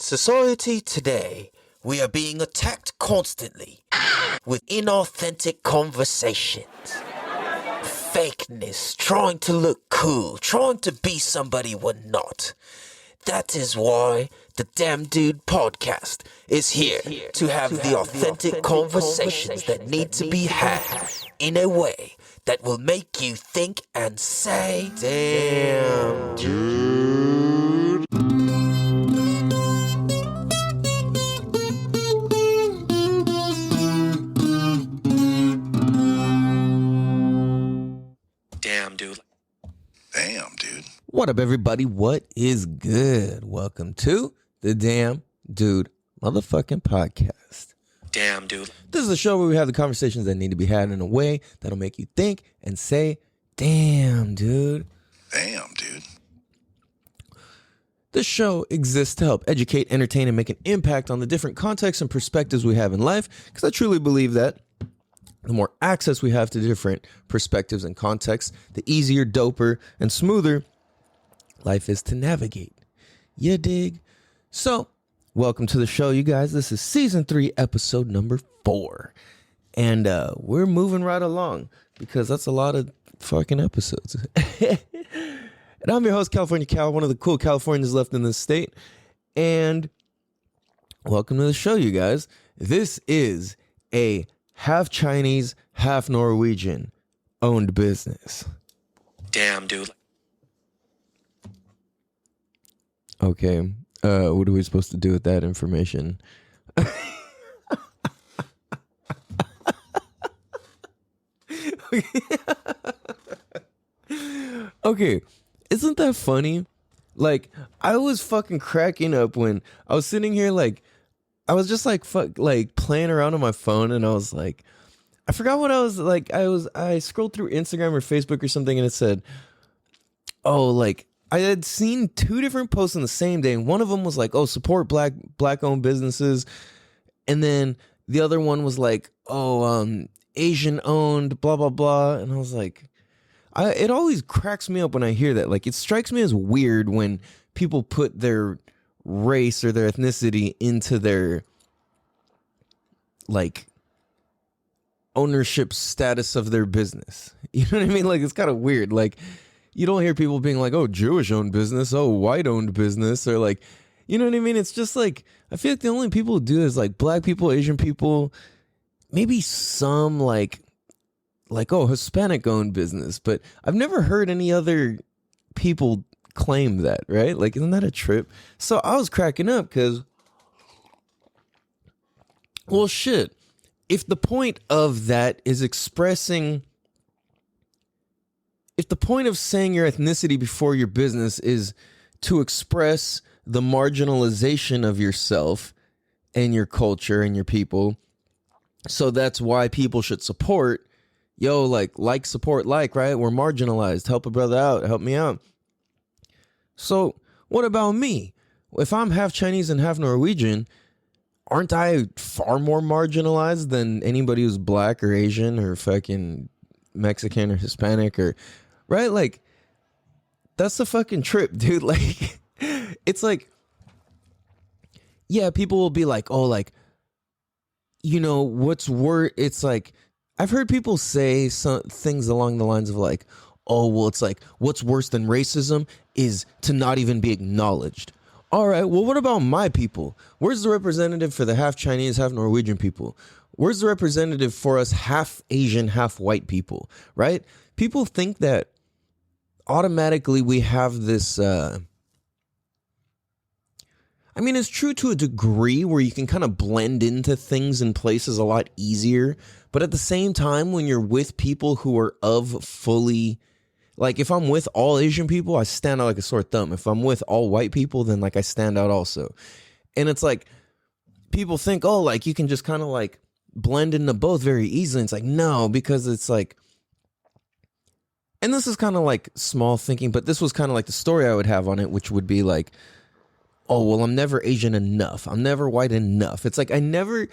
society today, we are being attacked constantly with inauthentic conversations. Fakeness, trying to look cool, trying to be somebody we're not. That is why the Damn Dude podcast is here to have the authentic conversations that need to be had in a way that will make you think and say, Damn Dude. Damn Dude. Damn, dude. What up, everybody? What is good? Welcome to the Damn Dude motherfucking podcast. Damn Dude. This is a show where we have the conversations that need to be had in a way that'll make you think and say, damn, dude. Damn, dude. This show exists to help educate, entertain, and make an impact on the different contexts and perspectives we have in life, because I truly believe that the more access we have to different perspectives and contexts, the easier, doper, and smoother life is to navigate. You dig? So, welcome to the show, you guys. This is season 3, episode number 4. And we're moving right along because that's a lot of fucking episodes. And I'm your host, California Cal, one of the cool Californians left in this state. And welcome to the show, you guys. This is a half Chinese, half Norwegian owned business. Damn Dude. Okay. What are we supposed to do with that information? Okay. Isn't that funny? Like, I was fucking cracking up when I was sitting here, like, I was just like playing around on my phone, and I was like, I forgot what I was like. I scrolled through Instagram or Facebook or something, and it said, oh, like I had seen 2 different posts on the same day, and one of them was like, oh, support black owned businesses, and then the other one was like, oh, Asian owned, blah blah blah, and I was like, it always cracks me up when I hear that. Like, it strikes me as weird when people put their race or their ethnicity into their like ownership status of their business. You know what I mean? Like, it's kind of weird. Like, you don't hear people being like, oh, Jewish owned business, oh, white owned business, or like, you know what I mean? It's just like, I feel like the only people who do is like black people, Asian people, maybe some like oh, Hispanic owned business, but I've never heard any other people claim that, right? Like, isn't that a trip? So I was cracking up because, well, shit, if the point of that is expressing, if the point of saying your ethnicity before your business is to express the marginalization of yourself and your culture and your people, so that's why people should support, yo, like support, like, right? We're marginalized. Help a brother out. Help me out. So what about me? If I'm half Chinese and half Norwegian, aren't I far more marginalized than anybody who's black or Asian or fucking Mexican or Hispanic or, right? Like, that's the fucking trip, dude. Like, it's like, yeah, people will be like, oh, like, you know, what's worse? It's like, I've heard people say some things along the lines of like, oh, well, it's like, what's worse than racism is to not even be acknowledged. All right, well, what about my people? Where's the representative for the half Chinese, half Norwegian people? Where's the representative for us half Asian, half white people, right? People think that automatically we have this, I mean, it's true to a degree where you can kind of blend into things and places a lot easier. But at the same time, when you're with people who are of fully, like, if I'm with all Asian people, I stand out like a sore thumb. If I'm with all white people, then like I stand out also. And it's like, people think, oh, like you can just kind of like blend into both very easily. It's like, no, because it's like, and this is kind of like small thinking, but this was kind of like the story I would have on it, which would be like, oh, well, I'm never Asian enough. I'm never white enough. It's like I never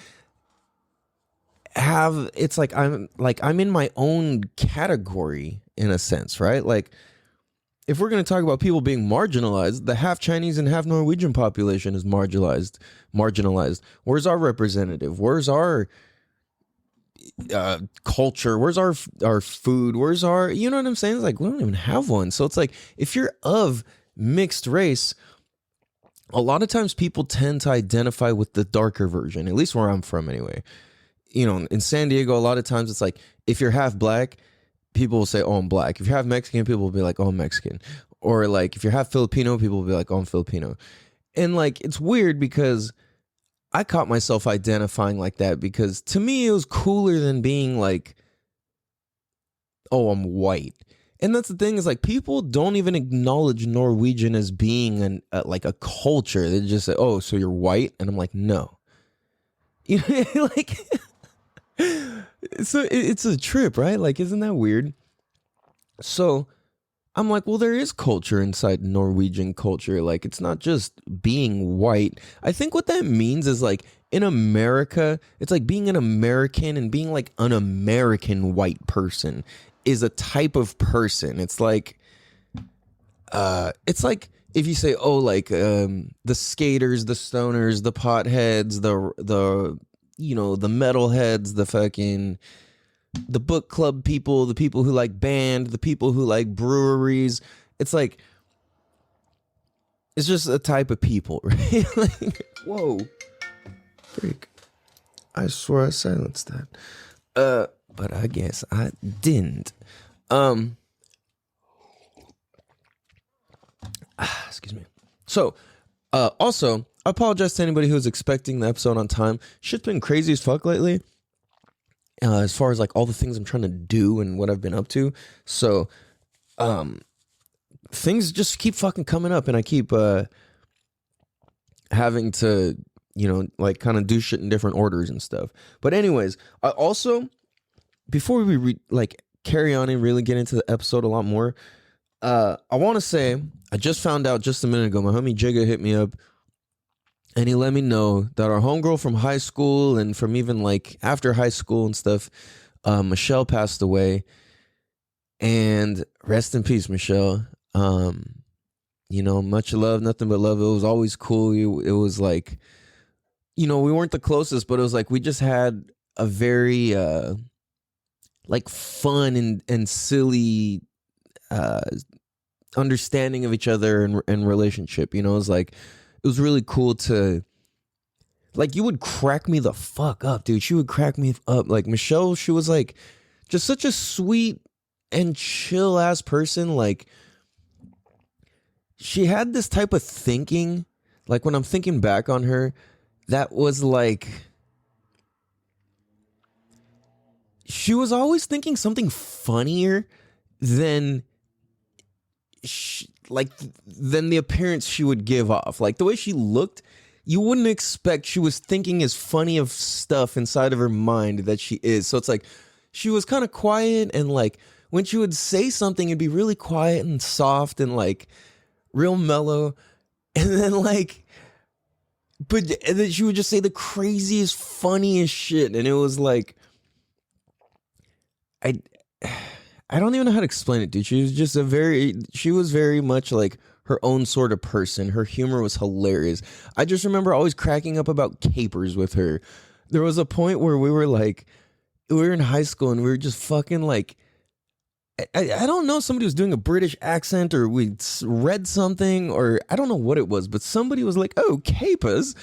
have, it's like I'm in my own category in a sense, right? Like if we're going to talk about people being marginalized, the half Chinese and half Norwegian population is marginalized. Where's our representative? Where's our culture? Where's our food? Where's our, you know what I'm saying? It's like, we don't even have one. So it's like, if you're of mixed race, a lot of times people tend to identify with the darker version, at least where I'm from anyway. You know, in San Diego, a lot of times it's like, if you're half black, people will say, oh, I'm black. If you're half Mexican, people will be like, oh, I'm Mexican. Or like, if you're half Filipino, people will be like, oh, I'm Filipino. And like, it's weird because I caught myself identifying like that because to me, it was cooler than being like, oh, I'm white. And that's the thing is like, people don't even acknowledge Norwegian as being like a culture. They just say, oh, so you're white? And I'm like, no. You know, like, so it's a trip, right? Like, isn't that weird? So I'm like, well, there is culture inside Norwegian culture. Like, it's not just being white. I think what that means is like, in America, it's like being an American and being like an American white person is a type of person. It's like if you say, oh, like the skaters, the stoners, the potheads, the you know, the metalheads, the book club people, the people who like band, the people who like breweries. It's like, it's just a type of people, right? Like, whoa, freak! I swear I silenced that. But I guess I didn't. Excuse me. So, also, I apologize to anybody who's expecting the episode on time. Shit's been crazy as fuck lately. As far as like all the things I'm trying to do and what I've been up to. So, things just keep fucking coming up and I keep, having to, you know, like kind of do shit in different orders and stuff. But anyways, I also, before we carry on and really get into the episode a lot more, I want to say, I just found out just a minute ago, my homie Jigga hit me up and he let me know that our homegirl from high school and from even like after high school and stuff, Michelle passed away. And rest in peace, Michelle. You know, much love, nothing but love. It was always cool. It was like, you know, we weren't the closest, but it was like we just had a very like fun and silly understanding of each other and relationship. You know, it was like, it was really cool to, like, you would crack me the fuck up, dude. She would crack me up. Like, Michelle, she was like just such a sweet and chill ass person. Like, she had this type of thinking, like when I'm thinking back on her, that was like, she was always thinking something funnier than than the appearance she would give off. Like the way she looked, you wouldn't expect she was thinking as funny of stuff inside of her mind that she is. So it's like, she was kind of quiet and like when she would say something, it'd be really quiet and soft and like real mellow. And then like, and then she would just say the craziest, funniest shit. And it was like, I don't even know how to explain it, dude. She was just she was very much like her own sort of person. Her humor was hilarious. I just remember always cracking up about capers with her. There was a point where we were in high school and we were just fucking like, I don't know, somebody was doing a British accent or we read something or I don't know what it was, but somebody was like, oh, capers.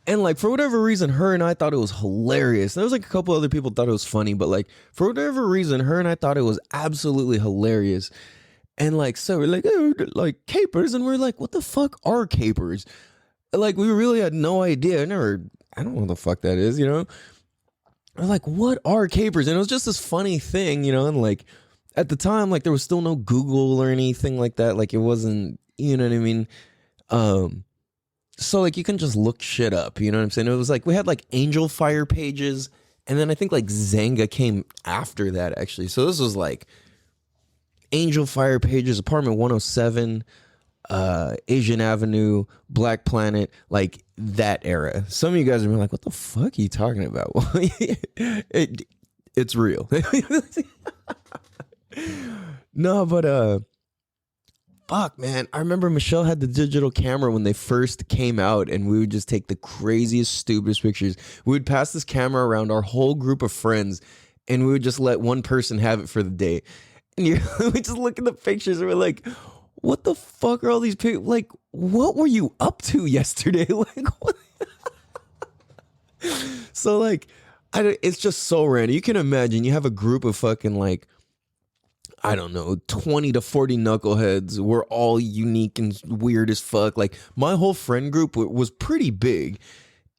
And like, for whatever reason, her and I thought it was hilarious. There was like a couple other people thought it was funny, but like, for whatever reason, her and I thought it was absolutely hilarious. And like, so we're like, oh, like capers. And we're like, what the fuck are capers? Like, we really had no idea. I don't know what the fuck that is, you know? We're like, what are capers? And it was just this funny thing, you know? And like, at the time, like, there was still no Google or anything like that. Like, it wasn't, you know what I mean? So like you can just look shit up, you know what I'm saying? It was like we had like Angel Fire pages, and then I think like Zanga came after that actually. So this was like Angel Fire pages, Apartment 107, Asian Avenue, Black Planet, like that era. Some of you guys are like, what the fuck are you talking about? It's real. No, but fuck, man. I remember Michelle had the digital camera when they first came out, and we would just take the craziest, stupidest pictures. We would pass this camera around our whole group of friends, and we would just let one person have it for the day. And we just look at the pictures, and we're like, what the fuck are all these pictures? Like, what were you up to yesterday? Like, what? So, like, it's just so random. You can imagine you have a group of fucking, like, I don't know, 20 to 40 knuckleheads. We're all unique and weird as fuck. Like, my whole friend group was pretty big.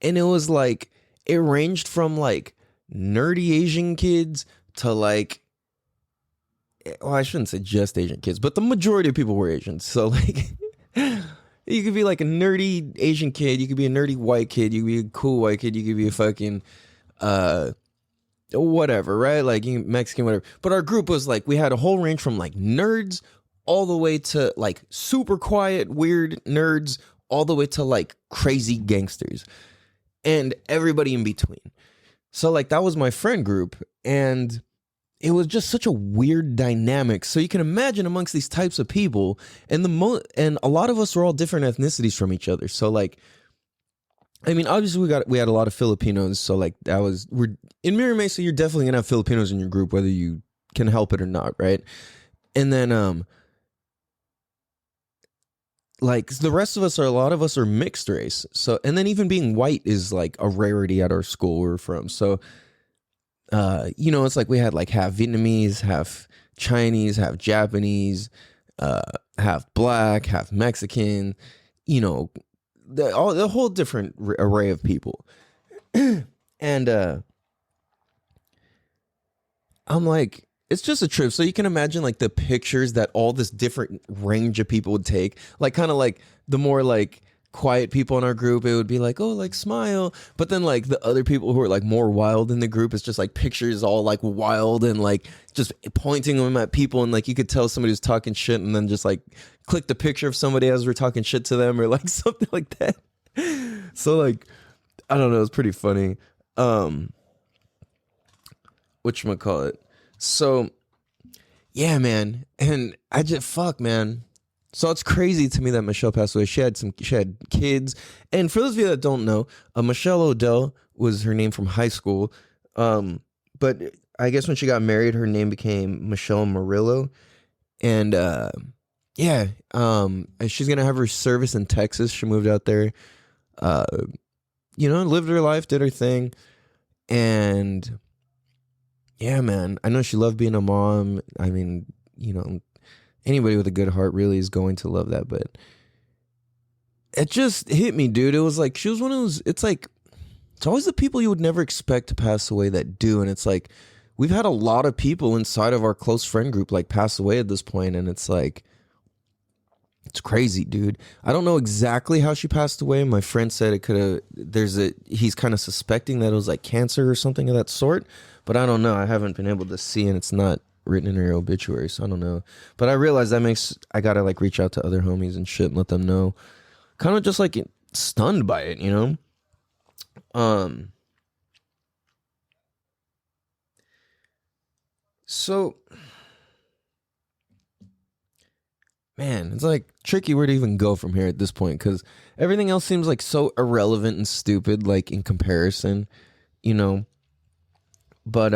And it was like, it ranged from like nerdy Asian kids to like, well, I shouldn't say just Asian kids, but the majority of people were Asians. So like, you could be like a nerdy Asian kid. You could be a nerdy white kid. You could be a cool white kid. You could be a fucking, whatever, right? Like Mexican, whatever. But our group was like, we had a whole range from like nerds all the way to like super quiet, weird nerds, all the way to like crazy gangsters and everybody in between. So like that was my friend group, and it was just such a weird dynamic. So you can imagine amongst these types of people, and and a lot of us were all different ethnicities from each other. So like, I mean, obviously we had a lot of Filipinos, so like we're in Mira Mesa, you're definitely gonna have Filipinos in your group, whether you can help it or not, right? And then like the rest of us a lot of us are mixed race. So, and then even being white is like a rarity at our school we're from. So you know, it's like we had like half Vietnamese, half Chinese, half Japanese, half black, half Mexican, you know, the whole different array of people. And I'm like, it's just a trip. So you can imagine like the pictures that all this different range of people would take, like kind of like the more like quiet people in our group, it would be like, oh, like smile. But then like the other people who are like more wild in the group, it's just like pictures all like wild and like just pointing them at people, and like you could tell somebody was talking shit, and then just like click the picture of somebody as we're talking shit to them, or like something like that. So like, I don't know, it's pretty funny. Whatchamacallit. So yeah, man. And I just fuck, man. So it's crazy to me that Michelle passed away. She had kids. And for those of you that don't know, Michelle Odell was her name from high school. But I guess when she got married, her name became Michelle Murillo. And yeah, she's gonna have her service in Texas. She moved out there, you know, lived her life, did her thing. And yeah, man, I know she loved being a mom. I mean, you know, anybody with a good heart really is going to love that. But it just hit me, dude. It was like, she was one of those, it's like, it's always the people you would never expect to pass away that do. And it's like, we've had a lot of people inside of our close friend group like pass away at this point, and it's like, it's crazy, dude. I don't know exactly how she passed away. My friend said it could have, he's kind of suspecting that it was like cancer or something of that sort, but I don't know. I haven't been able to see, and it's not written in her obituary, so I don't know. But I realize I gotta like reach out to other homies and shit and let them know. Kind of just like stunned by it, you know? So, man, it's like tricky where to even go from here at this point, because everything else seems like so irrelevant and stupid, like in comparison, you know? But,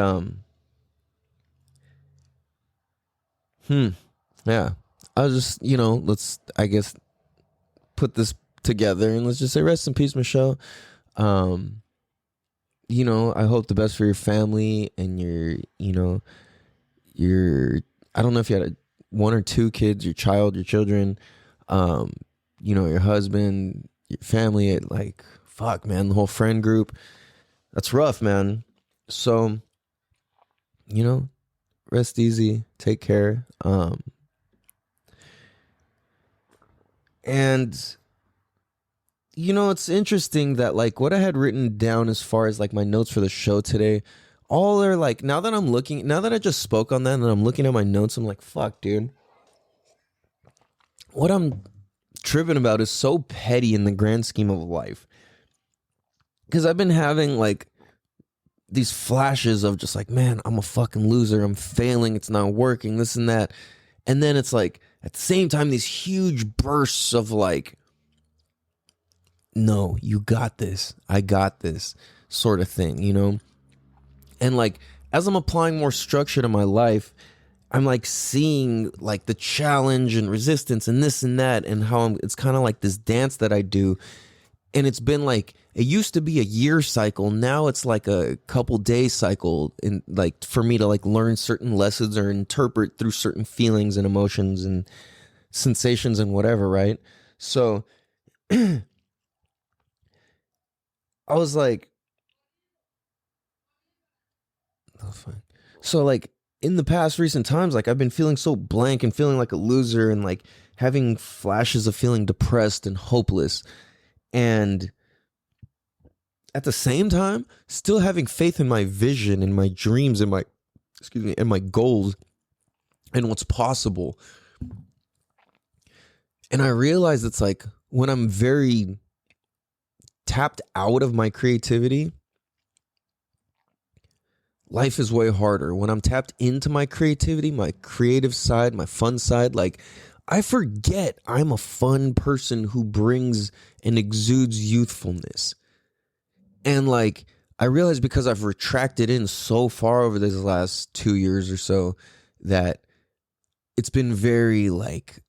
yeah, I'll just, you know, let's, I guess, put this together and let's just say rest in peace, Michelle. You know, I hope the best for your family and you know, I don't know if you had one or two kids, your children, you know, your husband, your family, like, fuck, man, the whole friend group. That's rough, man. So, you know, rest easy, take care. And you know, it's interesting that like what I had written down as far as like my notes for the show today, all are like, now that I just spoke on that and I'm looking at my notes, I'm like, fuck, dude. What I'm tripping about is so petty in the grand scheme of life. Because I've been having like these flashes of just like, man, I'm a fucking loser. I'm failing. It's not working, this and that. And then it's like, at the same time, these huge bursts of like, no, you got this. I got this sort of thing, you know? And like, as I'm applying more structure to my life, I'm like seeing like the challenge and resistance and this and that, and how it's kind of like this dance that I do. And it's been like, it used to be a year cycle. Now it's like a couple day cycle, and like for me to like learn certain lessons or interpret through certain feelings and emotions and sensations and whatever, right? So I was like, oh, fine. So like in the past recent times, like I've been feeling so blank and feeling like a loser and like having flashes of feeling depressed and hopeless. And at the same time, still having faith in my vision and my dreams and and my goals and what's possible. And I realize it's like when I'm very tapped out of my creativity, life is way harder. When I'm tapped into my creativity, my creative side, my fun side, like I forget I'm a fun person who brings and exudes youthfulness. And like, I realize because I've retracted in so far over this last 2 years or so that it's been very like,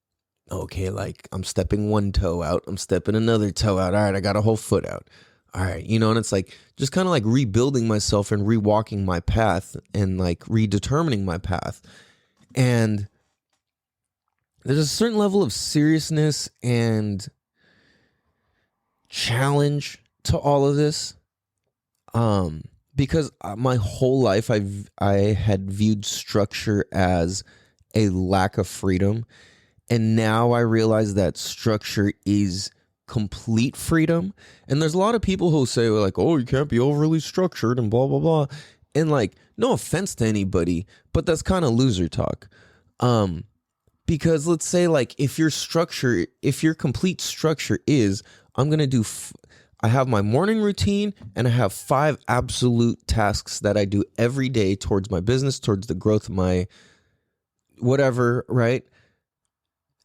okay, like I'm stepping one toe out, I'm stepping another toe out. All right, I got a whole foot out. All right, you know, and it's like just kind of like rebuilding myself and rewalking my path and like redetermining my path. And there's a certain level of seriousness and challenge to all of this. Because my whole life I had viewed structure as a lack of freedom. And now I realize that structure is complete freedom. And there's a lot of people who say like, oh, you can't be overly structured and blah, blah, blah. And like, no offense to anybody, but that's kind of loser talk. Because let's say like if your complete structure is, I'm going to do, I have my morning routine and I have 5 absolute tasks that I do every day towards my business, towards the growth of my whatever, right?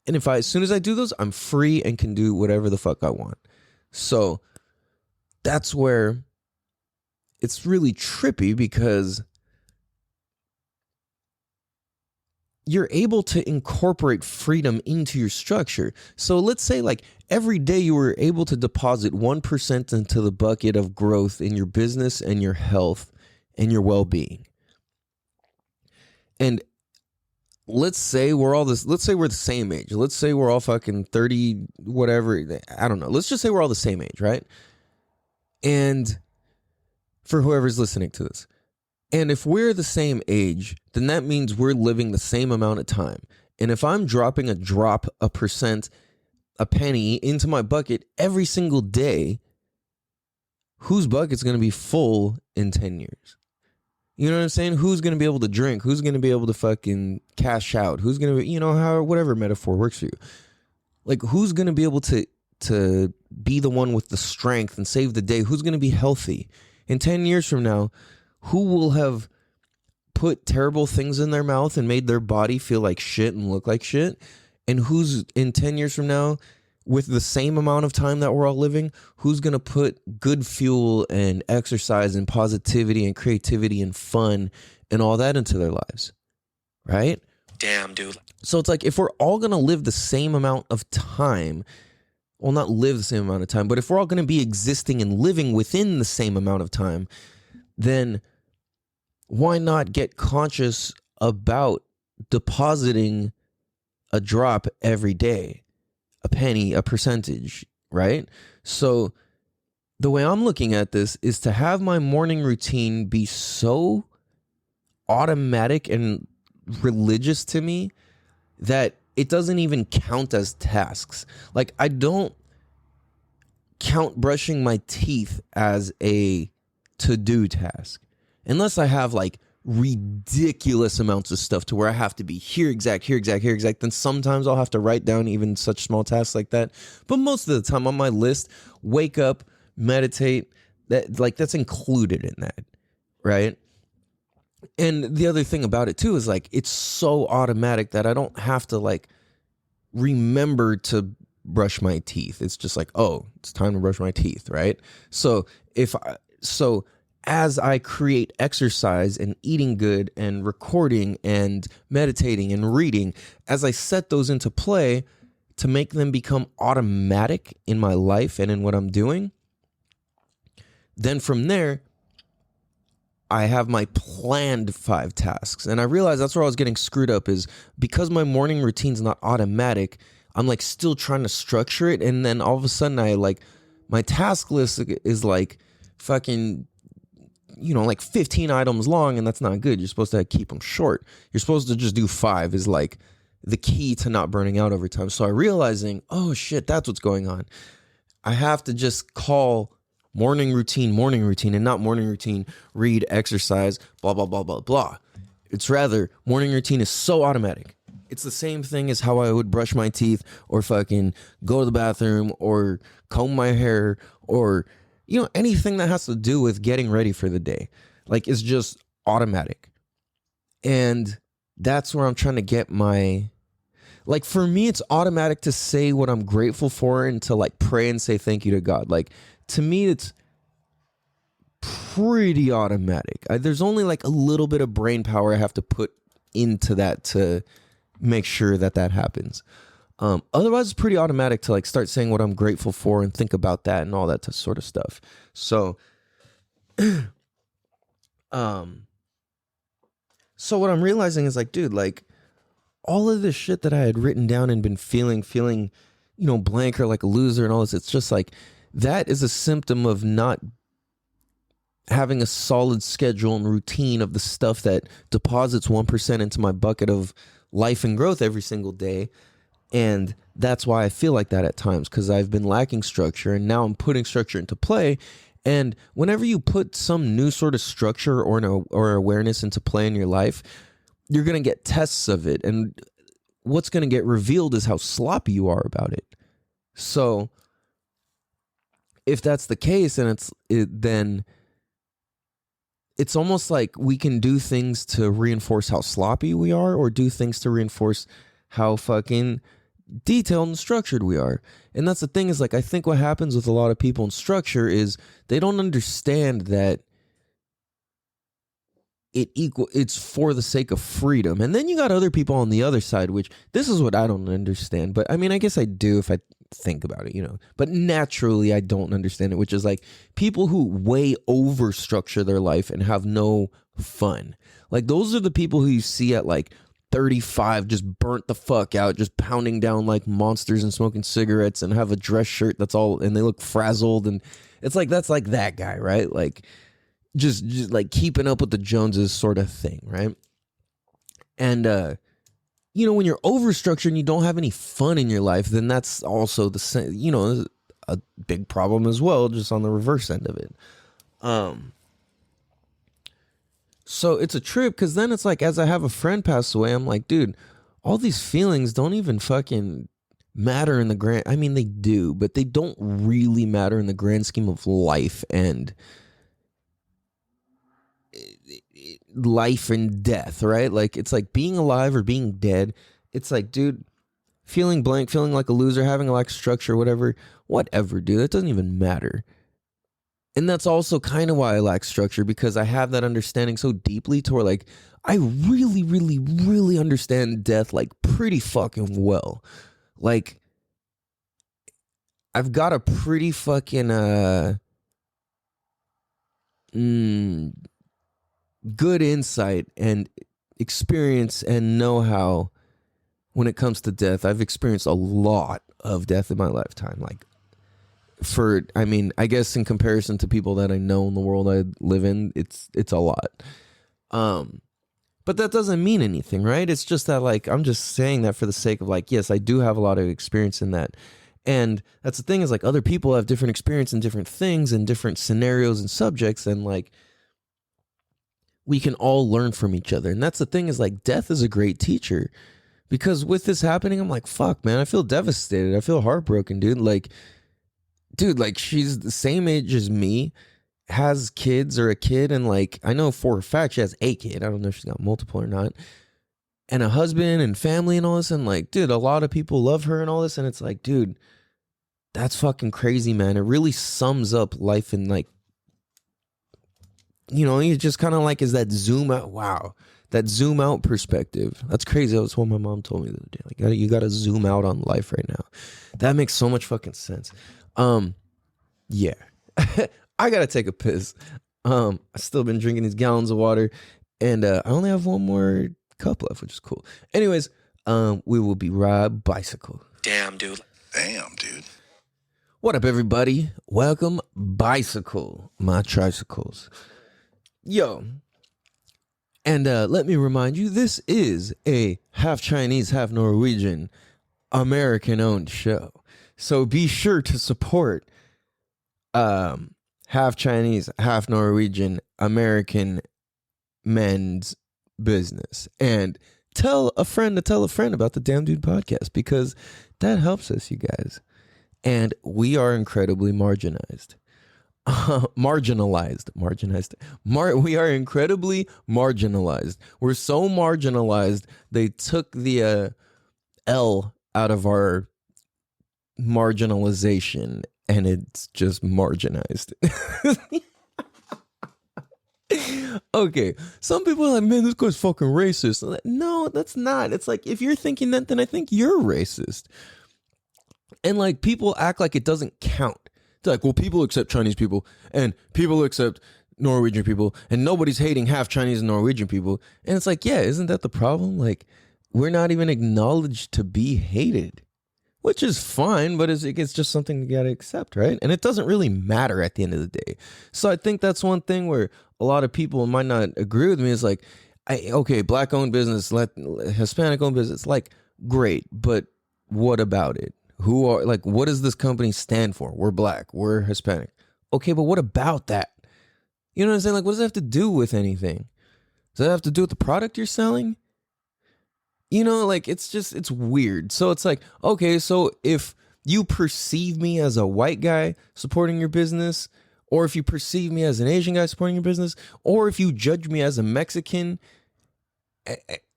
And as soon as I do those, I'm free and can do whatever the fuck I want. So that's where it's really trippy because you're able to incorporate freedom into your structure. So let's say like every day you were able to deposit 1% into the bucket of growth in your business and your health and your well-being. And let's say we're the same age. Let's say we're all fucking 30, whatever. I don't know. Let's just say we're all the same age, right? And for whoever's listening to this. And if we're the same age, then that means we're living the same amount of time. And if I'm dropping a percent, a penny into my bucket every single day, whose bucket's going to be full in 10 years? You know what I'm saying? Who's going to be able to drink? Who's going to be able to fucking cash out? Who's going to be, whatever metaphor works for you. Like, who's going to be able to be the one with the strength and save the day? Who's going to be healthy? In 10 years from now, who will have put terrible things in their mouth and made their body feel like shit and look like shit? And who's in 10 years from now, with the same amount of time that we're all living, who's going to put good fuel and exercise and positivity and creativity and fun and all that into their lives? Right? Damn, dude. So it's like if we're all going to live the same amount of time, well, not live the same amount of time, but if we're all going to be existing and living within the same amount of time, then why not get conscious about depositing a drop every day? A penny, a percentage, right? So the way I'm looking at this is to have my morning routine be so automatic and religious to me that it doesn't even count as tasks. Like, I don't count brushing my teeth as a to-do task unless I have like ridiculous amounts of stuff to where I have to be here exact, then sometimes I'll have to write down even such small tasks like that. But most of the time on my list, wake up, meditate, that's included in that, right? And the other thing about it too is like it's so automatic that I don't have to like remember to brush my teeth. It's just like, oh, it's time to brush my teeth, right? So as I create exercise and eating good and recording and meditating and reading, as I set those into play to make them become automatic in my life and in what I'm doing, then from there, I have my planned 5 tasks. And I realized that's where I was getting screwed up, is because my morning routine's not automatic, I'm like still trying to structure it. And then all of a sudden my task list is like fucking, like 15 items long, and that's not good. You're supposed to keep them short. You're supposed to just do 5 is like the key to not burning out over time. So I realizing, oh shit, that's what's going on. I have to just call morning routine, and not morning routine, read, exercise, blah, blah, blah, blah, blah. It's rather morning routine is so automatic. It's the same thing as how I would brush my teeth or fucking go to the bathroom or comb my hair or, anything that has to do with getting ready for the day. Like, it's just automatic. And that's where I'm trying to get like, for me, it's automatic to say what I'm grateful for and to like pray and say thank you to God. Like, to me, it's pretty automatic. There's only like a little bit of brain power I have to put into that to make sure that happens. Otherwise, it's pretty automatic to like start saying what I'm grateful for and think about that and all that sort of stuff. So, so what I'm realizing is like, dude, like all of this shit that I had written down and been feeling, blank or like a loser and all this, it's just like, that is a symptom of not having a solid schedule and routine of the stuff that deposits 1% into my bucket of life and growth every single day. And that's why I feel like that at times, because I've been lacking structure and now I'm putting structure into play. And whenever you put some new sort of structure or awareness into play in your life, you're going to get tests of it. And what's going to get revealed is how sloppy you are about it. So if that's the case, and then it's almost like we can do things to reinforce how sloppy we are, or do things to reinforce how fucking detailed and structured we are. And that's the thing, is like, I think what happens with a lot of people in structure is they don't understand that it's for the sake of freedom. And then you got other people on the other side, which this is what I don't understand. But I mean, I guess I do if I think about it, but naturally I don't understand it, which is like people who way over structure their life and have no fun. Like, those are the people who you see at like 35 just burnt the fuck out, just pounding down like monsters and smoking cigarettes and have a dress shirt that's all, and they look frazzled, and it's like, that's like that guy, right? Like just like keeping up with the Joneses sort of thing, right? And when you're overstructured and you don't have any fun in your life, then that's also the same, a big problem as well, just on the reverse end of it. So it's a trip, because then it's like, as I have a friend pass away, I'm like, dude, all these feelings don't even fucking matter in the grand. I mean, they do, but they don't really matter in the grand scheme of life and death, right? Like, it's like being alive or being dead. It's like, dude, feeling blank, feeling like a loser, having a lack of structure, whatever, dude, that doesn't even matter. And that's also kind of why I lack structure, because I have that understanding so deeply to where like I really, really, really understand death like pretty fucking well. Like, I've got a pretty fucking good insight and experience and know-how when it comes to death. I've experienced a lot of death in my lifetime. Like, I guess in comparison to people that I know in the world I live in, it's a lot. But that doesn't mean anything, right? It's just that, like, I'm just saying that for the sake of, like, yes, I do have a lot of experience in that. And that's the thing, is like, other people have different experience in different things and different scenarios and subjects, and like, we can all learn from each other. And that's the thing, is like, death is a great teacher, because with this happening, I'm like, fuck, man, I feel devastated. I feel heartbroken, dude. Like, she's the same age as me, has kids or a kid, and like, I know for a fact she has a kid. I don't know if she's got multiple or not. and a husband and family and all this, and like, dude, a lot of people love her and all this, and it's like, dude, that's fucking crazy, man. It really sums up life in like, you know, you just kind of like is that zoom out. Wow, that zoom out perspective. That's crazy. That's what my mom told me the other day. Like, you gotta zoom out on life right now. That makes so much fucking sense. Yeah, I gotta take a piss. I still been drinking these gallons of water, and I only have one more cup left, which is cool. Anyways, we will be ride bicycle. Damn, dude. What up, everybody? Welcome, bicycle, my tricycles. Yo, and let me remind you, this is a half Chinese, half Norwegian, American-owned show. So be sure to support half Chinese, half Norwegian, American men's business. And tell a friend to tell a friend about the Damn Dude podcast, because that helps us, you guys. And we are incredibly marginalized. We are incredibly marginalized. We're so marginalized, they took the L out of our marginalization, and it's just marginalized. Okay, some people are like, man, this guy's fucking racist. Like, no, that's not. It's like, if you're thinking that, then I think you're racist. And like, people act like it doesn't count. It's like, well, people accept Chinese people and people accept Norwegian people, and nobody's hating half Chinese and Norwegian people. And it's like, yeah, isn't that the problem? Like, we're not even acknowledged to be hated, which is fine, but it's just something you gotta accept, right? And it doesn't really matter at the end of the day. So I think that's one thing where a lot of people might not agree with me. Is like, okay, black-owned business, Hispanic-owned business, like, great, but what about it? What does this company stand for? We're black, we're Hispanic. Okay, but what about that? You know what I'm saying? Like, what does that have to do with anything? Does that have to do with the product you're selling? You know, like, it's weird. So it's like, okay, so if you perceive me as a white guy supporting your business, or if you perceive me as an Asian guy supporting your business, or if you judge me as a Mexican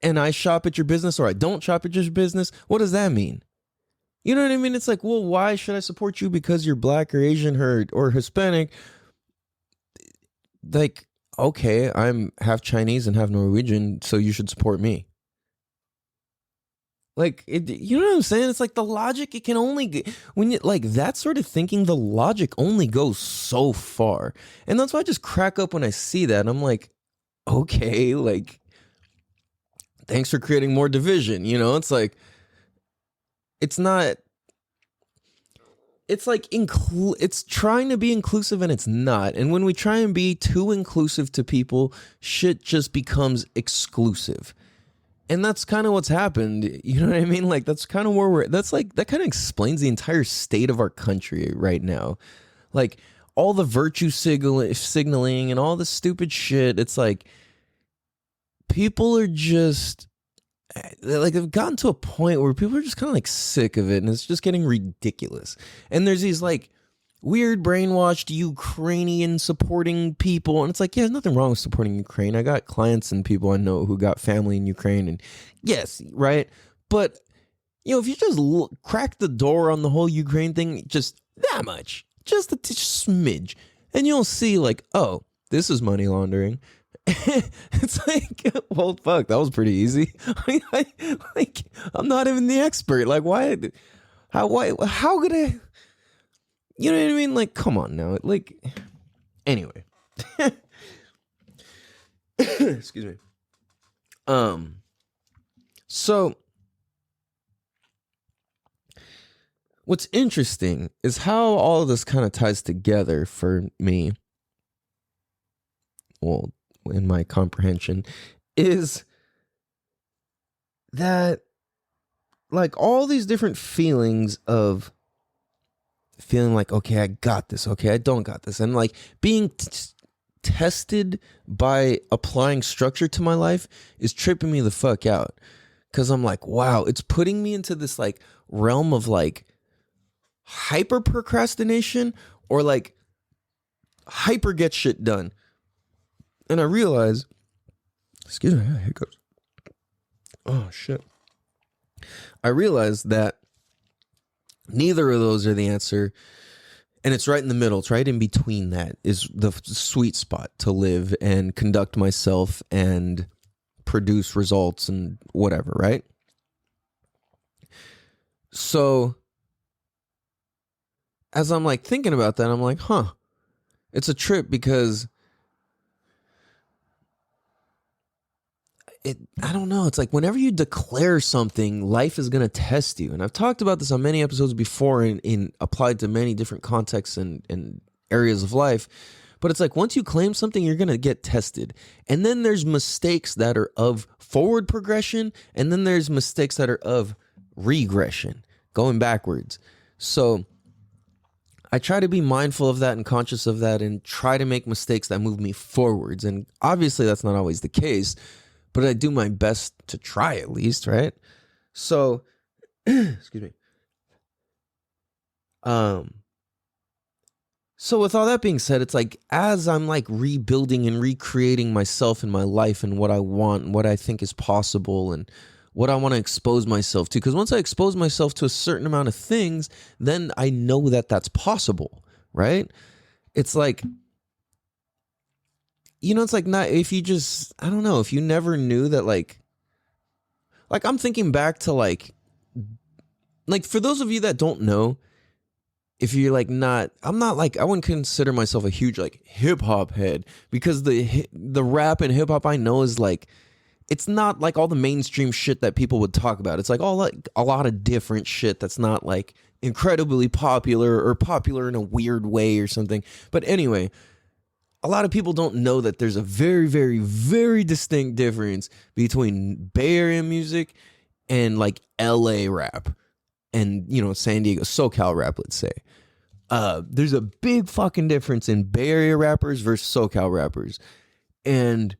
and I shop at your business or I don't shop at your business, what does that mean? You know what I mean? It's like, well, why should I support you because you're black or Asian or Hispanic? Like, okay, I'm half Chinese and half Norwegian, so you should support me. Like, you know what I'm saying? It's like the logic, it can only, when you, like, that sort of thinking, the logic only goes so far. And that's why I just crack up when I see that. And I'm like, okay, like, thanks for creating more division. You know, it's like, it's not, it's like, it's trying to be inclusive and it's not. And when we try and be too inclusive to people, shit just becomes exclusive. And that's kind of what's happened. You know what I mean? Like, that's kind of where that kind of explains the entire state of our country right now. Like, all the virtue signaling and all the stupid shit. It's like, people are just, like, they've gotten to a point where people are just kind of like sick of it, and it's just getting ridiculous. And there's these like weird brainwashed Ukrainian supporting people, and it's like, yeah, there's nothing wrong with supporting Ukraine. I got clients and people I know who got family in Ukraine, and yes, right. But you know, if you just crack the door on the whole Ukraine thing, just that much, just a smidge, and you'll see, like, oh, this is money laundering. It's like, well, fuck, that was pretty easy. Like, I'm not even the expert. Like, how could I? You know what I mean? Like, come on now. Like, anyway. Excuse me. So what's interesting is how all of this kind of ties together for me. Well, in my comprehension, is that, like, all these different feelings of feeling like, okay, I got this, okay, I don't got this, and like being tested by applying structure to my life is tripping me the fuck out, because I'm like, wow, it's putting me into this like realm of like hyper procrastination or like hyper get shit done. And I realize, excuse me, hiccups. Oh, shit. I realized that neither of those are the answer. And it's right in the middle. It's right in between that is the sweet spot to live and conduct myself and produce results and whatever, right? So as I'm like thinking about that, I'm like, it's a trip because I don't know. It's like whenever you declare something, life is going to test you. And I've talked about this on many episodes before in applied to many different contexts and areas of life. But it's like once you claim something, you're going to get tested. And then there's mistakes that are of forward progression. And then there's mistakes that are of regression, going backwards. So I try to be mindful of that and conscious of that and try to make mistakes that move me forwards. And obviously that's not always the case. But I do my best to try at least, right? So, excuse me. So with all that being said, it's like as I'm like rebuilding and recreating myself and my life and what I want and what I think is possible and what I want to expose myself to. Because once I expose myself to a certain amount of things, then I know that that's possible, right? It's like... it's like not if you just, I don't know, if you never knew that like I'm thinking back to like for those of you that don't know, if you're like I'm not like, I wouldn't consider myself a huge like hip hop head because the rap and hip hop I know is like, it's not like all the mainstream shit that people would talk about. It's like all like a lot of different shit that's not like incredibly popular or popular in a weird way or something. But anyway, a lot of people don't know that there's a very, very, very distinct difference between Bay Area music and like LA rap and, San Diego, SoCal rap, let's say. There's a big fucking difference in Bay Area rappers versus SoCal rappers. And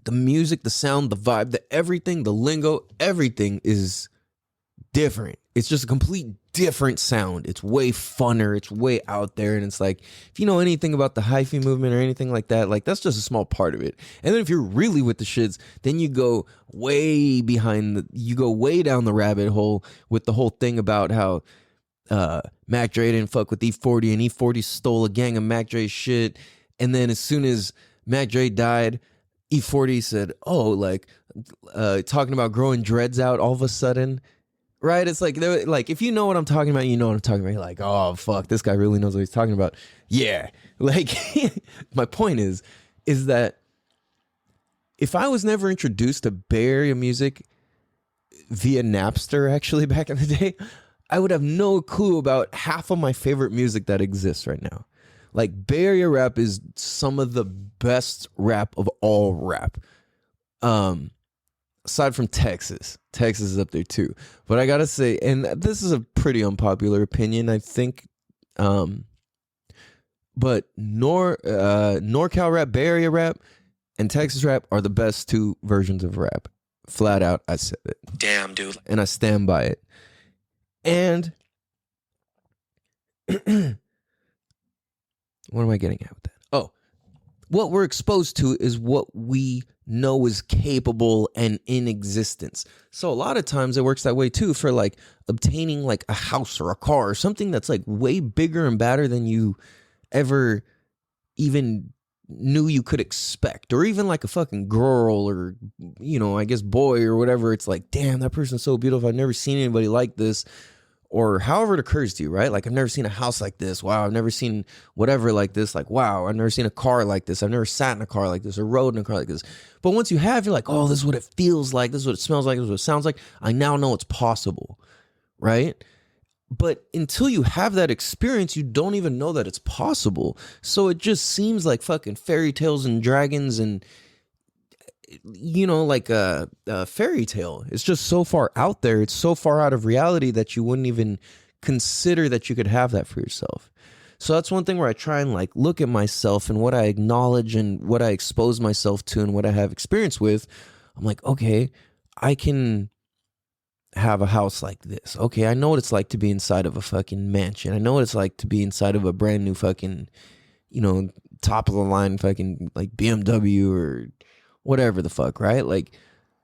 the music, the sound, the vibe, the everything, the lingo, everything is different. It's just a complete different sound. It's way funner. It's way out there. And it's like, if you know anything about the hyphy movement or anything like that, like that's just a small part of it. And then if you're really with the shits, then you go way you go way down the rabbit hole with the whole thing about how Mac Dre didn't fuck with E40 and E40 stole a gang of Mac Dre's shit. And then as soon as Mac Dre died, E40 said, talking about growing dreads out all of a sudden. Right? It's like if you know what I'm talking about, you know what I'm talking about. You're like, oh, fuck, this guy really knows what he's talking about. Yeah. Like, my point is that if I was never introduced to Bay Area music via Napster, actually, back in the day, I would have no clue about half of my favorite music that exists right now. Like, Bay Area rap is some of the best rap of all rap. Aside from Texas is up there too. But I gotta say, and this is a pretty unpopular opinion, I think. But NorCal rap, Bay Area rap, and Texas rap are the best two versions of rap. Flat out, I said it. Damn, dude. And I stand by it. And what am I getting at with that? Oh, what we're exposed to is what we know is capable and in existence. So a lot of times it works that way too for like obtaining like a house or a car or something that's like way bigger and badder than you ever even knew you could expect, or even like a fucking girl or, I guess boy or whatever. It's like, damn, that person's so beautiful. I've never seen anybody like this. Or however it occurs to you, right? Like, I've never seen a house like this. Wow, I've never seen whatever like this. Like, wow, I've never seen a car like this. I've never sat in a car like this or rode in a car like this. But once you have, you're like, oh, this is what it feels like. This is what it smells like. This is what it sounds like. I now know it's possible, right? But until you have that experience, you don't even know that it's possible. So it just seems like fucking fairy tales and dragons and, like a fairy tale. It's just so far out there. It's so far out of reality that you wouldn't even consider that you could have that for yourself. So that's one thing where I try and like look at myself and what I acknowledge and what I expose myself to and what I have experience with. I'm like, okay, I can have a house like this. Okay, I know what it's like to be inside of a fucking mansion. I know what it's like to be inside of a brand new fucking, top of the line fucking like BMW or whatever the fuck, right? Like,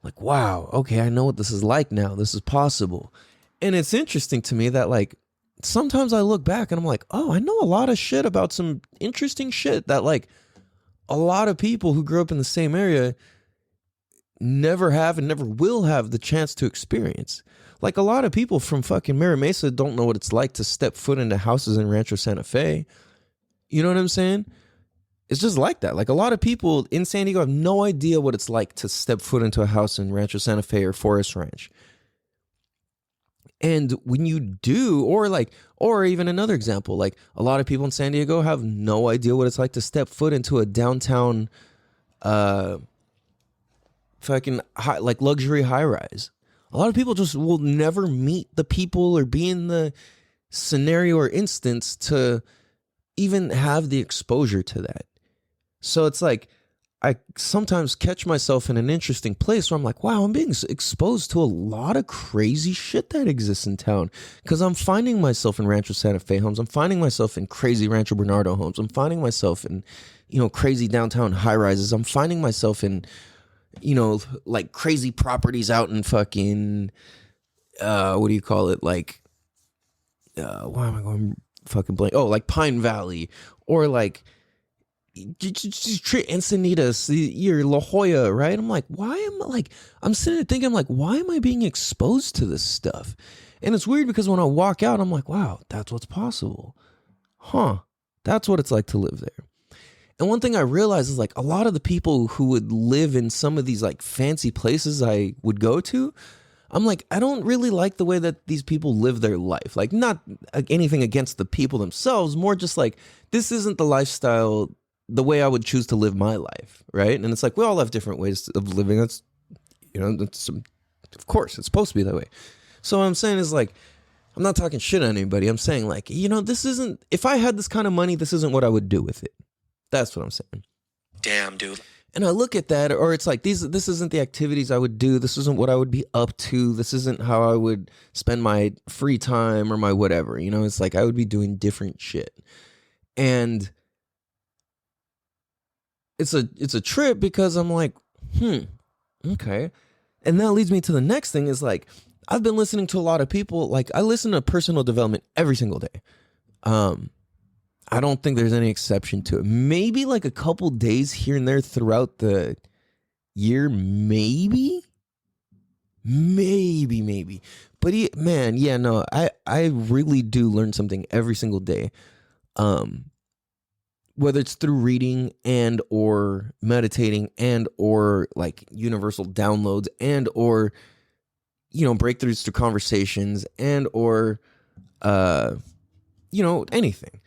Like, wow, okay, I know what this is like now. This is possible. And it's interesting to me that like sometimes I look back and I'm like, oh, I know a lot of shit about some interesting shit that like a lot of people who grew up in the same area never have and never will have the chance to experience. Like a lot of people from fucking Mira Mesa don't know what it's like to step foot into houses in Rancho Santa Fe. You know what I'm saying? It's just like that. Like a lot of people in San Diego have no idea what it's like to step foot into a house in Rancho Santa Fe or Forest Ranch. And when you do, or even another example, like a lot of people in San Diego have no idea what it's like to step foot into a downtown, fucking like luxury high rise. A lot of people just will never meet the people or be in the scenario or instance to even have the exposure to that. So it's like, I sometimes catch myself in an interesting place where I'm like, wow, I'm being exposed to a lot of crazy shit that exists in town. Because I'm finding myself in Rancho Santa Fe homes. I'm finding myself in crazy Rancho Bernardo homes. I'm finding myself in, crazy downtown high rises. I'm finding myself in, like crazy properties out in fucking, what do you call it? Like, why am I going fucking blank? Oh, like Pine Valley or like, Encinitas, your La Jolla, right? I'm like, I'm sitting there thinking, I'm like, why am I being exposed to this stuff? And it's weird because when I walk out, I'm like, wow, that's what's possible. Huh. That's what it's like to live there. And one thing I realized is like a lot of the people who would live in some of these like fancy places I would go to, I'm like, I don't really like the way that these people live their life. Like not anything against the people themselves, more just like, this isn't the lifestyle the way I would choose to live my life, right? And it's like we all have different ways of living. That's, of course, it's supposed to be that way. So what I'm saying is like, I'm not talking shit on anybody. I'm saying like, this isn't, if I had this kind of money, this isn't what I would do with it. That's what I'm saying. Damn, dude. And I look at that, or it's like, this isn't the activities I would do. This isn't what I would be up to. This isn't how I would spend my free time or my whatever. It's like I would be doing different shit. And it's a trip because I'm like, okay. And that leads me to the next thing is like, I've been listening to a lot of people. Like I listen to personal development every single day. I don't think there's any exception to it. Maybe like a couple days here and there throughout the year. Maybe. But I really do learn something every single day. Whether it's through reading and or meditating and or like universal downloads and or, breakthroughs through conversations and or, anything.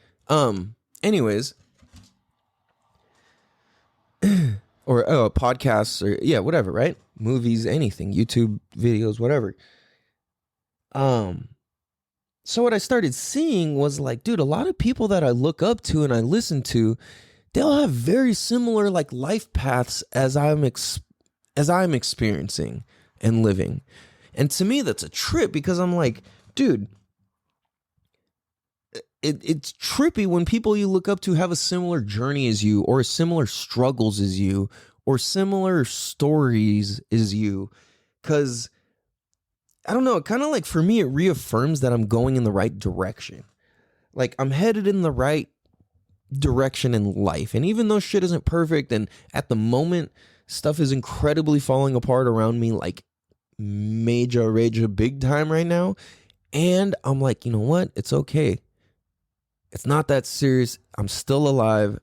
Anyways, or podcasts or whatever, right? Movies, anything, YouTube videos, whatever. So what I started seeing was like, dude, a lot of people that I look up to and I listen to, they'll have very similar like life paths as I'm experiencing and living. And to me, that's a trip because I'm like, dude, it's trippy when people you look up to have a similar journey as you or similar struggles as you or similar stories as you. Because I don't know, it kind of like for me, it reaffirms that I'm going in the right direction. Like I'm headed in the right direction in life. And even though shit isn't perfect and at the moment stuff is incredibly falling apart around me, like major big time right now. And I'm like, you know what? It's okay. It's not that serious. I'm still alive.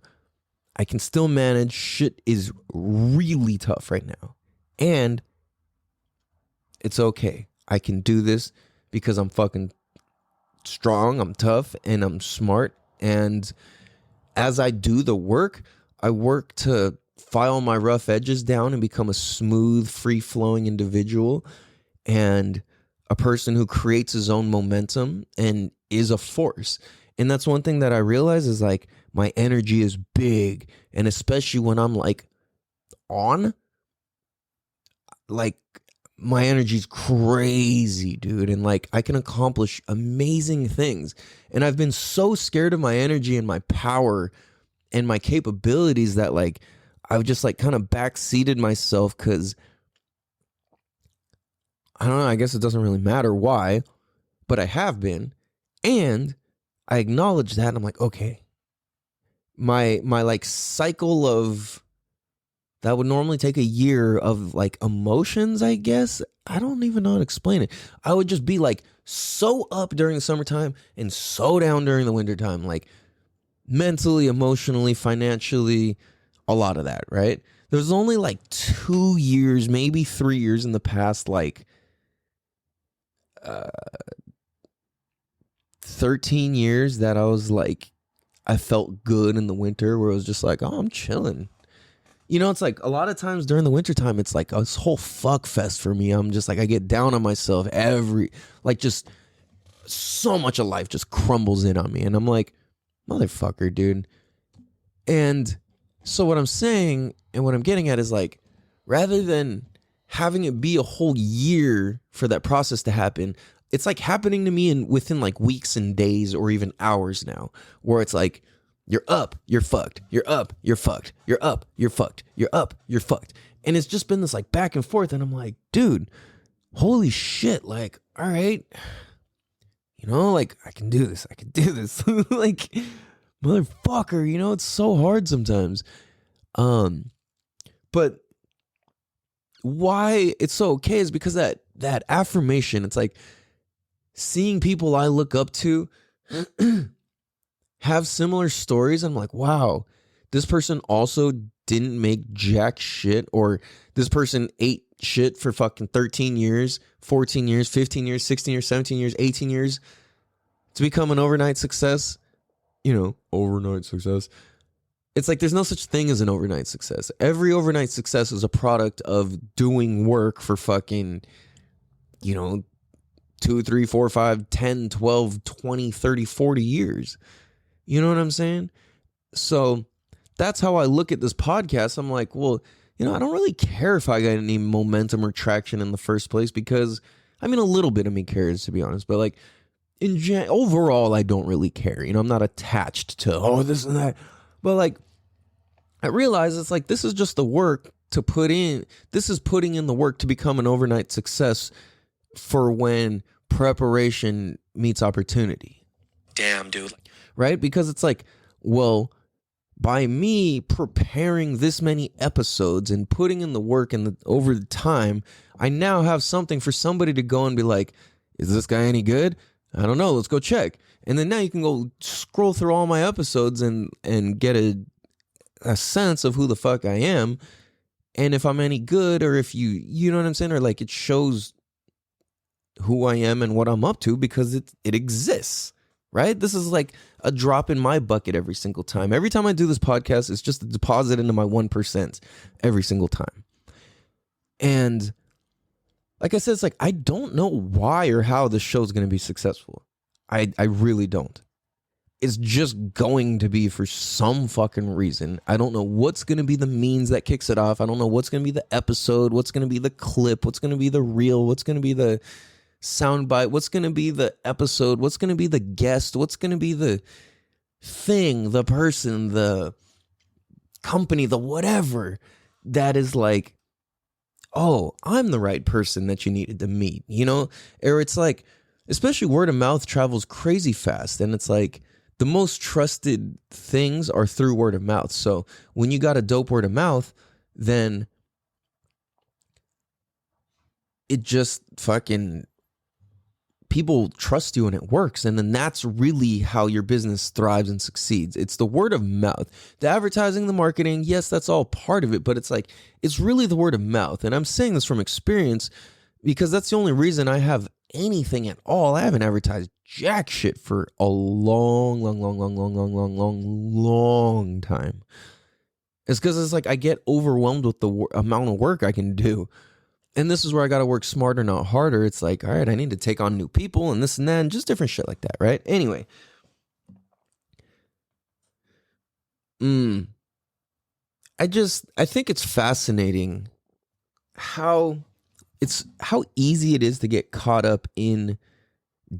I can still manage. Shit is really tough right now. And it's okay. I can do this because I'm fucking strong, I'm tough, and I'm smart. And as I do the work, I work to file my rough edges down and become a smooth, free-flowing individual and a person who creates his own momentum and is a force. And that's one thing that I realize is like my energy is big. And especially when I'm like on, like my energy's crazy, dude. And like I can accomplish amazing things. And I've been so scared of my energy and my power and my capabilities that like I've just like kind of backseated myself because I don't know, I guess it doesn't really matter why, but I have been. And I acknowledge that and I'm like, okay, my like cycle of that would normally take a year of like emotions, I guess. I don't even know how to explain it. I would just be like so up during the summertime and so down during the wintertime, like mentally, emotionally, financially, a lot of that, right? There's only like 2 years, maybe 3 years in the past, like 13 years that I was like, I felt good in the winter where it was just like, oh, I'm chilling. You know, it's like a lot of times during the wintertime, it's like this whole fuck fest for me. I'm just like, I get down on myself just so much of life just crumbles in on me. And I'm like, motherfucker, dude. And so what I'm saying and what I'm getting at is like, rather than having it be a whole year for that process to happen, it's like happening to me within like weeks and days or even hours now, where it's like, you're up, you're fucked. You're up, you're fucked. You're up, you're fucked. You're up, you're fucked. And it's just been this like back and forth. And I'm like, dude, holy shit. Like, all right, you know, like I can do this. I can do this. Like, motherfucker, you know, it's so hard sometimes. But why it's so okay is because that affirmation, it's like seeing people I look up to have similar stories. I'm like, wow, this person also didn't make jack shit, or this person ate shit for fucking 13 years, 14 years, 15 years, 16 years, 17 years, 18 years to become an overnight success. You know, overnight success. It's like there's no such thing as an overnight success. Every overnight success is a product of doing work for fucking, you know, 2, 3, 4, 5, 10, 12, 20, 30, 40 years. You know what I'm saying? So that's how I look at this podcast. I'm like, well, you know, I don't really care if I got any momentum or traction in the first place, because, I mean, a little bit of me cares, to be honest. But like, overall, I don't really care. You know, I'm not attached to, this and that. But like, I realize it's like, this is just the work to put in. This is putting in the work to become an overnight success for when preparation meets opportunity. Damn, dude. Right? Because it's like, well, by me preparing this many episodes and putting in the work and over the time, I now have something for somebody to go and be like, is this guy any good? I don't know. Let's go check. And then now you can go scroll through all my episodes and get a sense of who the fuck I am. And if I'm any good, or if you know what I'm saying? Or like it shows who I am and what I'm up to, because it exists. Right? This is like a drop in my bucket every single time. Every time I do this podcast, it's just a deposit into my 1% every single time. And like I said, it's like, I don't know why or how this show is going to be successful. I really don't. It's just going to be for some fucking reason. I don't know what's going to be the means that kicks it off. I don't know what's going to be the episode, what's going to be the clip, what's going to be the reel, what's going to be the soundbite, what's going to be the episode, what's going to be the guest, what's going to be the thing, the person, the company, the whatever that is like, oh, I'm the right person that you needed to meet, you know? Or it's like, especially word of mouth travels crazy fast, and it's like the most trusted things are through word of mouth. So when you got a dope word of mouth, then it just fucking, people trust you and it works. And then that's really how your business thrives and succeeds. It's the word of mouth. The advertising, the marketing, yes, that's all part of it, but it's like, it's really the word of mouth. And I'm saying this from experience because that's the only reason I have anything at all. I haven't advertised jack shit for a long time. It's because it's like I get overwhelmed with the amount of work I can do. And this is where I got to work smarter, not harder. It's like, all right, I need to take on new people and this and that and just different shit like that, right? Anyway. I think it's fascinating how easy it is to get caught up in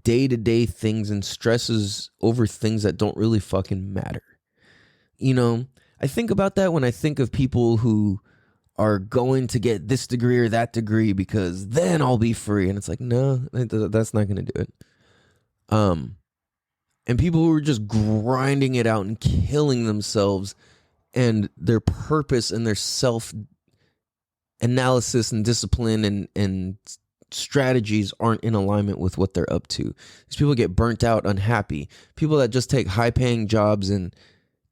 day-to-day things and stresses over things that don't really fucking matter. You know, I think about that when I think of people who are going to get this degree or that degree because then I'll be free. And it's like, no, that's not going to do it. And people who are just grinding it out and killing themselves, and their purpose and their self-analysis and discipline and strategies aren't in alignment with what they're up to. These people get burnt out, unhappy. People that just take high-paying jobs and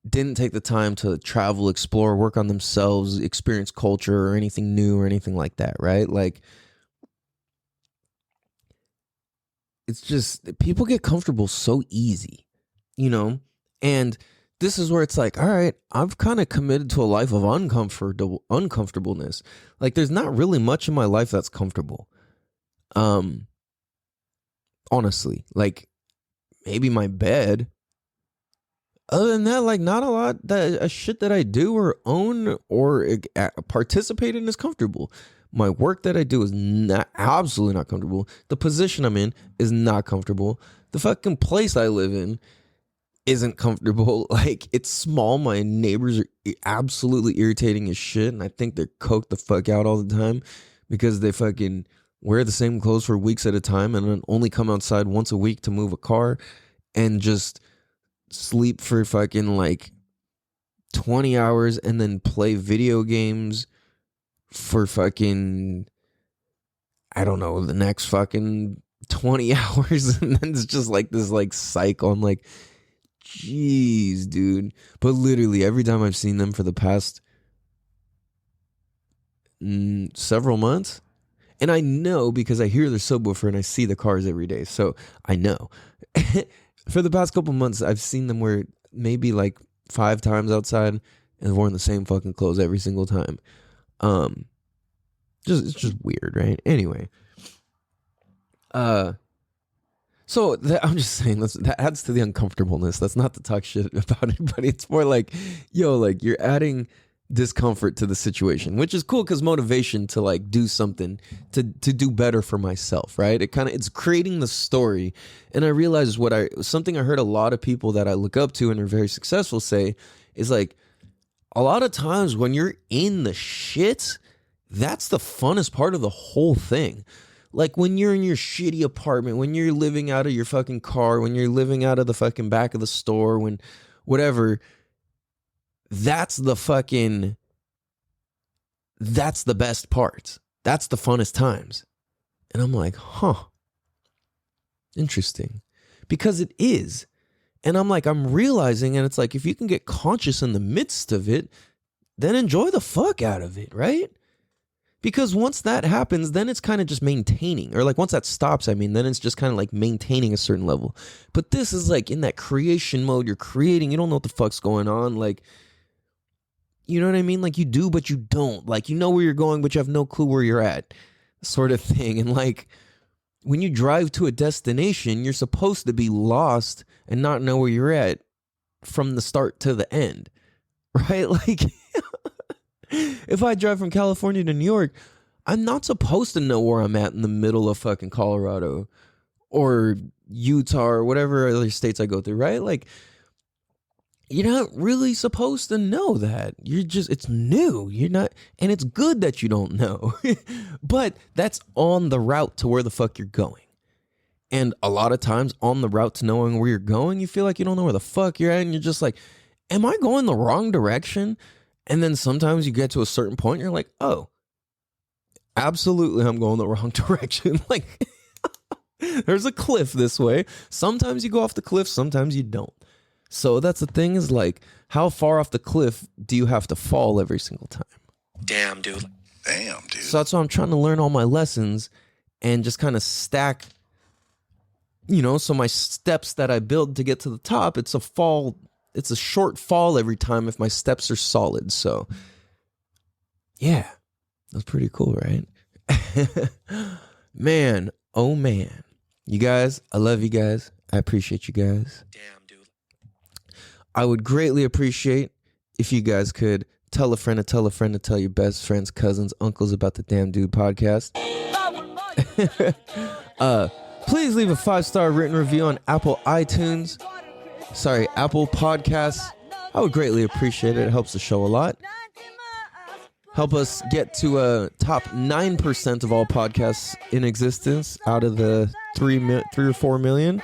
didn't take the time to travel, explore, work on themselves, experience culture or anything new or anything like that, right? Like, it's just, people get comfortable so easy, you know? And this is where it's like, all right, I've kind of committed to a life of uncomfortableness. Like, there's not really much in my life that's comfortable. Honestly, like, maybe my bed. Other than that, like, not a lot that shit that I do or own or participate in is comfortable. My work that I do is absolutely not comfortable. The position I'm in is not comfortable. The fucking place I live in isn't comfortable. Like, it's small. My neighbors are absolutely irritating as shit, and I think they're coked the fuck out all the time because they fucking wear the same clothes for weeks at a time and then only come outside once a week to move a car and just sleep for fucking like 20 hours and then play video games for fucking, I don't know, the next fucking 20 hours. And then it's just like this like cycle. I'm like, jeez, dude. But literally every time I've seen them for the past several months, and I know because I hear their subwoofer and I see the cars every day, so I know. For the past couple months, I've seen them wear maybe like 5 times outside and worn the same fucking clothes every single time. It's just weird, right? Anyway, so I'm just saying that adds to the uncomfortableness. That's not to talk shit about anybody. It's more like, yo, like you're adding discomfort to the situation, which is cool because motivation to like do something to do better for myself, right? It's creating the story. And I realized something I heard a lot of people that I look up to and are very successful say is like, a lot of times when you're in the shit, that's the funnest part of the whole thing. Like when you're in your shitty apartment, when you're living out of your fucking car, when you're living out of the fucking back of the store, when whatever, that's the best part. That's the funnest times. And I'm like, huh, interesting. Because it is. And I'm like, I'm realizing, and it's like, if you can get conscious in the midst of it, then enjoy the fuck out of it, right? Because once that happens, then it's kind of just maintaining. Or like once that stops, I mean, then it's just kind of like maintaining a certain level. But this is like in that creation mode, you're creating, you don't know what the fuck's going on. Like, you know what I mean? Like you do, but you don't. Like you know where you're going, but you have no clue where you're at, sort of thing. And like when you drive to a destination, you're supposed to be lost and not know where you're at from the start to the end, right? Like if I drive from California to New York, I'm not supposed to know where I'm at in the middle of fucking Colorado or Utah or whatever other states I go through, right? Like you're not really supposed to know that. It's new. You're not, and it's good that you don't know. But that's on the route to where the fuck you're going. And a lot of times on the route to knowing where you're going, you feel like you don't know where the fuck you're at. And you're just like, am I going the wrong direction? And then sometimes you get to a certain point, and you're like, oh, absolutely, I'm going the wrong direction. Like, there's a cliff this way. Sometimes you go off the cliff, sometimes you don't. So that's the thing is like, how far off the cliff do you have to fall every single time? Damn, dude. Damn, dude. So that's why I'm trying to learn all my lessons and just kind of stack, you know, so my steps that I build to get to the top, it's a short fall every time if my steps are solid. So yeah, that's pretty cool, right? Man, oh man. You guys, I love you guys. I appreciate you guys. Damn, dude. I would greatly appreciate if you guys could tell a friend to tell a friend to tell your best friends, cousins, uncles about the Damn Dude podcast. Please leave a 5-star written review on Apple Podcasts. I would greatly appreciate it. It helps the show a lot. Help us get to top 9% of all podcasts in existence out of the 3 or 4 million.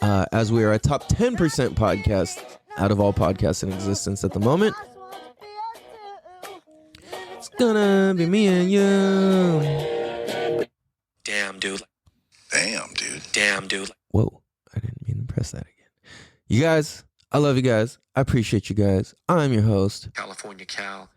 As we are a top 10% podcast out of all podcasts in existence at the moment. It's gonna be me and you. Damn, dude. Damn, dude. Damn, dude. Whoa, I didn't mean to press that again. You guys, I love you guys. I appreciate you guys. I'm your host, California Cal.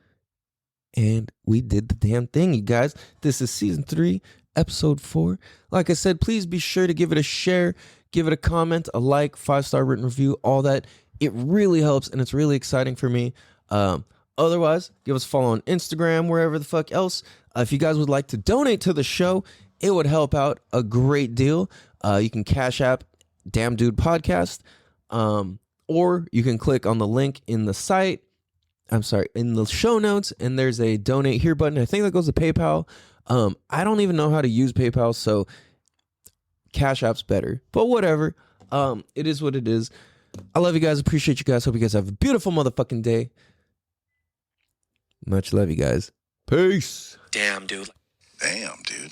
and we did the damn thing, you guys. This is season 3, episode 4. Like I said, please be sure to give it a share, give it a comment, a like, 5-star written review, all that. It really helps, and it's really exciting for me. Otherwise, give us a follow on Instagram, wherever the fuck else. If you guys would like to donate to the show, it would help out a great deal. You can Cash App Damn Dude Podcast, or you can click on the link in the site. In the show notes, and there's a donate here button. I think that goes to PayPal. I don't even know how to use PayPal, so Cash App's better. But whatever. It is what it is. I love you guys. Appreciate you guys. Hope you guys have a beautiful motherfucking day. Much love, you guys. Peace. Damn, dude. Damn, dude.